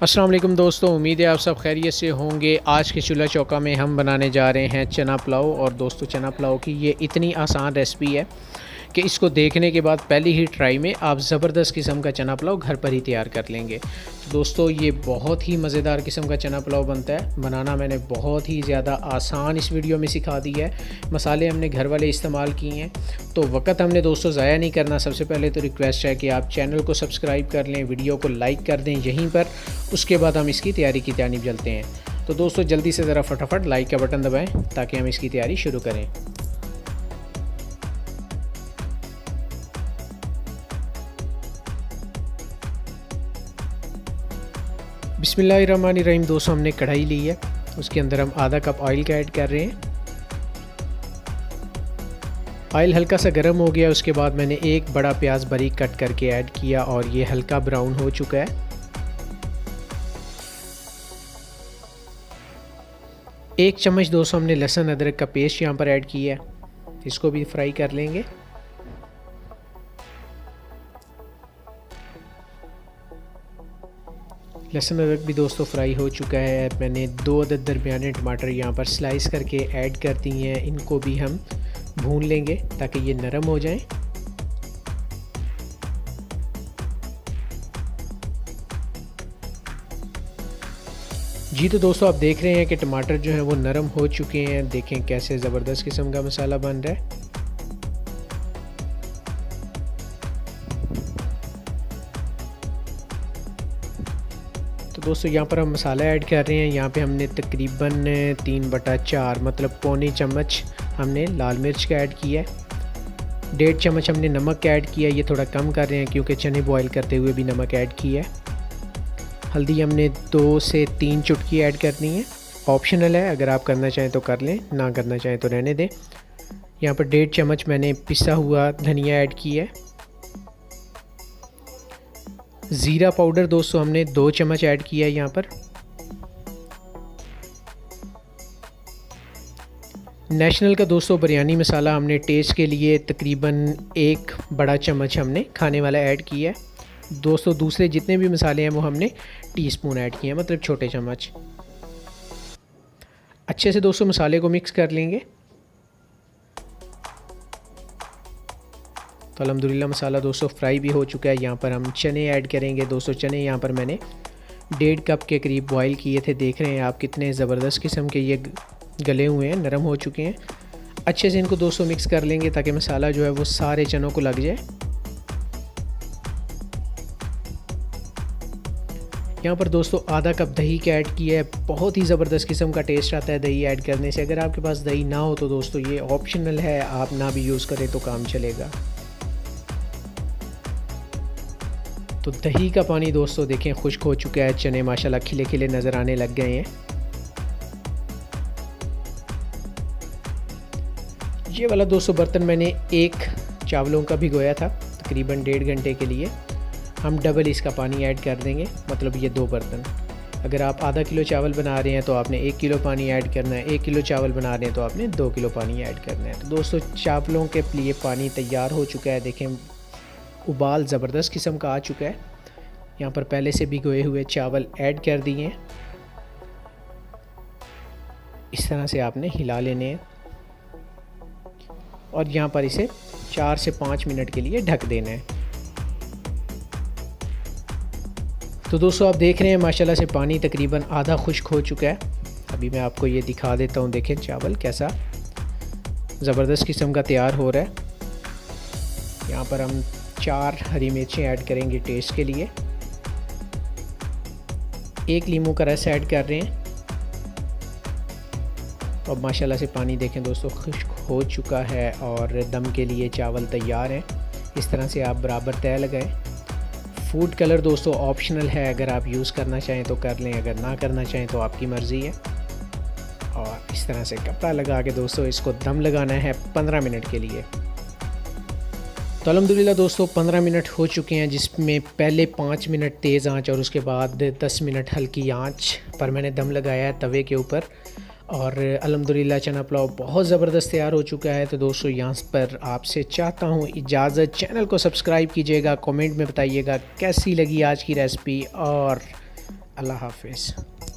अस्सलाम वालेकुम दोस्तों, उम्मीद है आप सब खैरियत से होंगे। आज के चूल्हा चौका में हम बनाने जा रहे हैं चना पुलाव। और दोस्तों, चना पुलाव की ये इतनी आसान रेसिपी है कि इसको देखने के बाद पहली ही ट्राई में आप ज़बरदस्त किस्म का चना पुलाव घर पर ही तैयार कर लेंगे। तो दोस्तों, ये बहुत ही मज़ेदार किस्म का चना पुलाव बनता है। बनाना मैंने बहुत ही ज़्यादा आसान इस वीडियो में सिखा दिया है। मसाले हमने घर वाले इस्तेमाल किए हैं, तो वक्त हमने दोस्तों ज़ाया नहीं करना। सबसे पहले तो रिक्वेस्ट है कि आप चैनल को सब्सक्राइब कर लें, वीडियो को लाइक कर दें यहीं पर। उसके बाद हम इसकी तैयारी की जानिब चलते हैं। तो दोस्तों, जल्दी से ज़रा फटाफट लाइक का बटन दबाएँ ताकि हम इसकी तैयारी शुरू करें। बिस्मिल्लाहिर्रहमानिर्रहीम। दोस्तों, हमने कढ़ाई ली है, उसके अंदर हम आधा कप ऑयल का ऐड कर रहे हैं। ऑयल हल्का सा गर्म हो गया, उसके बाद मैंने एक बड़ा प्याज बारीक कट करके ऐड किया और ये हल्का ब्राउन हो चुका है। एक चम्मच दोस्तों हमने लहसुन अदरक का पेस्ट यहाँ पर ऐड किया है, इसको भी फ्राई कर लेंगे। लहसुन अदरक भी दोस्तों फ्राई हो चुका है। मैंने 2 अदद दरमियाने टमाटर यहाँ पर स्लाइस करके ऐड कर दिए हैं। इनको भी हम भून लेंगे ताकि ये नरम हो जाएं। जी तो दोस्तों, आप देख रहे हैं कि टमाटर जो है वो नरम हो चुके हैं। देखें कैसे ज़बरदस्त किस्म का मसाला बन रहा है। तो दोस्तों, यहाँ पर हम मसाला ऐड कर रहे हैं। यहाँ पे हमने तकरीबन 3/4 मतलब पौनी चम्मच हमने लाल मिर्च का ऐड किया है। 1.5 चम्मच हमने नमक का ऐड किया है। ये थोड़ा कम कर रहे हैं क्योंकि चने बॉईल करते हुए भी नमक ऐड किया है। हल्दी हमने 2 से 3 चुटकी ऐड करनी है, ऑप्शनल है। अगर आप करना चाहें तो कर लें, ना करना चाहें तो रहने दें। यहाँ पर 1.5 चम्मच मैंने पिसा हुआ धनिया ऐड किया है। ज़ीरा पाउडर दोस्तों हमने 2 चम्मच ऐड किया है यहाँ पर। नेशनल का दोस्तों बिरयानी मसाला हमने टेस्ट के लिए तकरीबन 1 बड़ा चम्मच हमने खाने वाला ऐड किया है। दोस्तों, दूसरे जितने भी मसाले हैं वो हमने टीस्पून ऐड किए हैं, मतलब छोटे चम्मच। अच्छे से दोस्तों मसाले को मिक्स कर लेंगे। तो अल्हम्दुलिल्लाह मसाला दोस्तों फ्राई भी हो चुका है। यहाँ पर हम चने ऐड करेंगे। दोस्तों, चने यहाँ पर मैंने 1.5 कप के करीब बॉईल किए थे। देख रहे हैं आप कितने ज़बरदस्त किस्म के ये गले हुए हैं, नरम हो चुके हैं। अच्छे से इनको दोस्तों मिक्स कर लेंगे ताकि मसाला जो है वो सारे चनों को लग जाए। यहाँ पर दोस्तों आधा कप दही का ऐड किया है। बहुत ही ज़बरदस्त किस्म का टेस्ट आता है दही ऐड करने से। अगर आपके पास दही ना हो तो दोस्तों ये ऑप्शनल है, आप ना भी यूज़ करें तो काम चलेगा। तो दही का पानी दोस्तों देखें खुश्क हो चुका है। चने माशाल्लाह खिले खिले नज़र आने लग गए हैं। ये वाला दोस्तों बर्तन मैंने 1 चावलों का भिगोया था तकरीबन 1.5 घंटे के लिए। हम डबल इसका पानी ऐड कर देंगे, मतलब ये 2 बर्तन। अगर आप आधा किलो चावल बना रहे हैं तो आपने 1 किलो पानी ऐड करना है। 1 किलो चावल बना रहे हैं तो आपने 2 किलो पानी ऐड करना है। तो दोस्तों, चावलों के लिए पानी तैयार हो चुका है। देखें उबाल ज़बरदस्त किस्म का आ चुका है। यहाँ पर पहले से भिगोए हुए चावल ऐड कर दिए हैं। इस तरह से आपने हिला लेने हैं और यहाँ पर इसे 4 से 5 मिनट के लिए ढक देना है। तो दोस्तों, आप देख रहे हैं माशाल्लाह से पानी तकरीबन आधा खुश्क हो चुका है। अभी मैं आपको ये दिखा देता हूँ। देखें चावल कैसा ज़बरदस्त किस्म का तैयार हो रहा है। यहाँ पर हम 4 हरी मिर्चें ऐड करेंगे टेस्ट के लिए। 1 नींबू का रस ऐड कर रहे हैं। अब माशाल्लाह से पानी देखें दोस्तों खुश्क हो चुका है और दम के लिए चावल तैयार हैं। इस तरह से आप बराबर तय लगाएं। फूड कलर दोस्तों ऑप्शनल है, अगर आप यूज़ करना चाहें तो कर लें, अगर ना करना चाहें तो आपकी मर्ज़ी है। और इस तरह से कपड़ा लगा के दोस्तों इसको दम लगाना है 15 मिनट के लिए। तो अल्हम्दुलिल्लाह दोस्तों 15 मिनट हो चुके हैं, जिसमें पहले 5 मिनट तेज़ आंच और उसके बाद 10 मिनट हल्की आंच पर मैंने दम लगाया है तवे के ऊपर। और अल्हम्दुलिल्लाह चना पुलाव बहुत ज़बरदस्त तैयार हो चुका है। तो दोस्तों यहाँ पर आपसे चाहता हूँ इजाज़त, चैनल को सब्सक्राइब कीजिएगा, कमेंट में बताइएगा कैसी लगी आज की रेसिपी और अल्लाह हाफिज़।